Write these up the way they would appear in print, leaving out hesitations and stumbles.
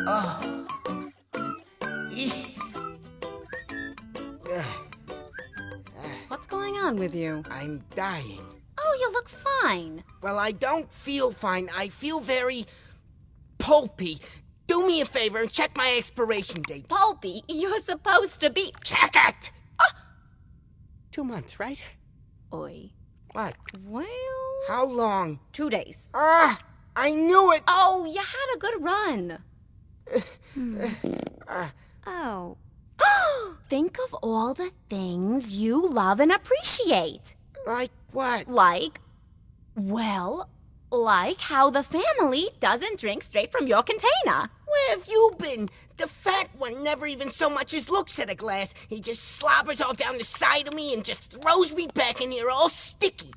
Oh. What's going on with you? I'm dying. Oh, you look fine. Well, I don't feel fine. I feel very pulpy. Do me a favor and check my expiration date. Pulpy, you're supposed to be... Check it! 2 months, right? Oi. What? Well... How long? 2 days. I knew it! Oh, you had a good run. Oh. Think of all the things you love and appreciate. Like what? Like how the family doesn't drink straight from your container. Where have you been? The fat one never even so much as looks at a glass. He just slobbers all down the side of me and just throws me back in here all sticky.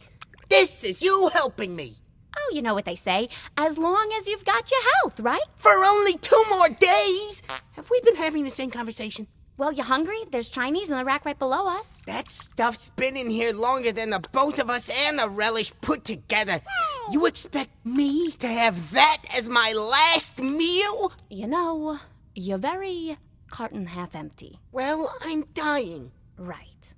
This is you helping me. Oh, you know what they say, as long as you've got your health, right? For only 2 more days? Have we been having the same conversation? Well, you hungry? There's Chinese in the rack right below us. That stuff's been in here longer than the both of us and the relish put together. You expect me to have that as my last meal? You know, you're very carton half empty. Well, I'm dying. Right.